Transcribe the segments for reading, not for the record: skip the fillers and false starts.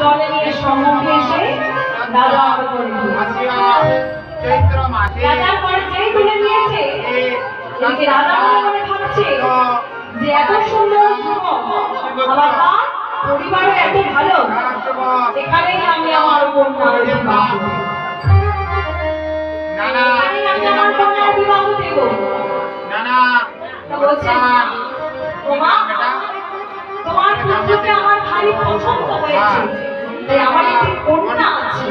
জলে নিয়ে সম্মুখে এসে রাজা আরো করে চৈত্র মাসে রাজার পরে যেই তুলে নিয়েছে এদিকে রাজা মনে মনে ভাবছে যে এত সুন্দর যুবক আমার তার পরিবারও এত ভালো, এখানেই আমি আমার কন্যা বিবাহ দেব। আমি আমার কন্যার বিবাহ দেব। তোমার পুত্রকে আমার ভারী পছন্দ হয়েছে, তাই আমার একটি কন্যা আছে,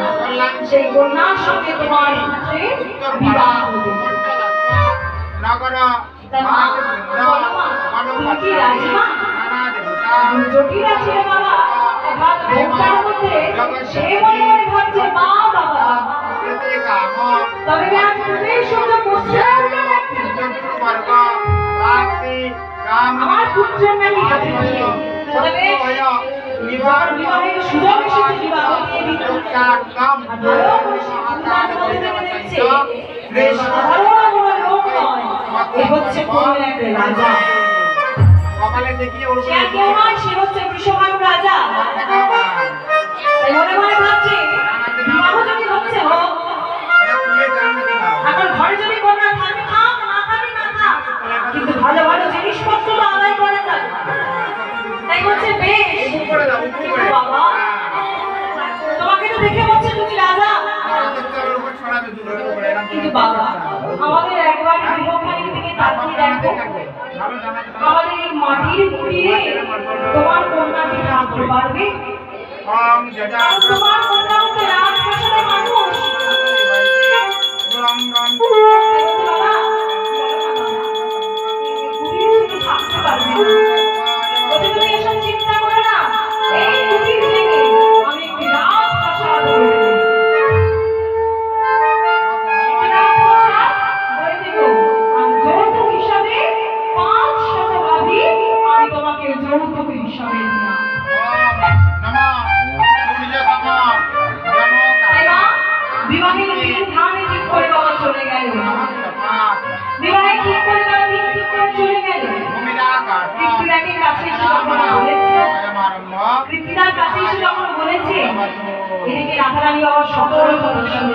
সেই কন্যার সঙ্গে তোমার পুত্রের বিবাহ দেব। তুমি কি রাজি মা? জটিলা ছিল বাবা, অর্থাৎ ভোক্তার মধ্যে সে মনে মনে ভাবছে মা বাবা, তবে আজ পুত্রের সঙ্গে আমার পুত্রের নাকি হাতে দিয়ে বিবাহের সুযোগ এসেছে, বিবাহ দিয়ে দিতে সাধারণ কোনো লোক নয়, এ হচ্ছে কোন এক রাজা। সে কেউ নয়, সে হচ্ছে বৃষভানু রাজা। মনে মনে ভাবছে বিবাহ যদি হচ্ছে হোক, এখন ঘরে যদি কন্যা থাকে থাক, না থাকে না থাক, কিন্তু ভালো ভালো জিনিসপত্র তো আদায় করা যায়। তাই হচ্ছে বেশ বাবা, তোমাকে তো দেখে হচ্ছে তুমি রাজা, কিন্তু বাবা আমাদের একবার গৃহখানির দিকে তাকিয়ে দেখো, আমাদের এই মাটির কুটিরে তোমার কন্যাকে থাকতে পারবে? তোমার কন্যা হচ্ছে রাজপ্রাসাদের মানুষ। থাকতে পারবে তুমি এসব চিন্তা করো না, এই কুটির থেকে আমি একটি রাজপ্রাসাদ যৌতুক হিসাবে 500 গাভী আমি তোমাকে যৌতুক হিসাবে দিলাম। বিবাহের দিন ধানে ঠিক করে বাবা চলে গেল, বিবাহে ঠিক করে তারা ঠিক করে চলে গেল। পৃথ্বীরাজের কাছে এসে যখন বলেছে, পৃথ্বীরাজ কাছে এসে যখন বলেছে, এদিকে রাধারানী বাবা সকল কথা শুনে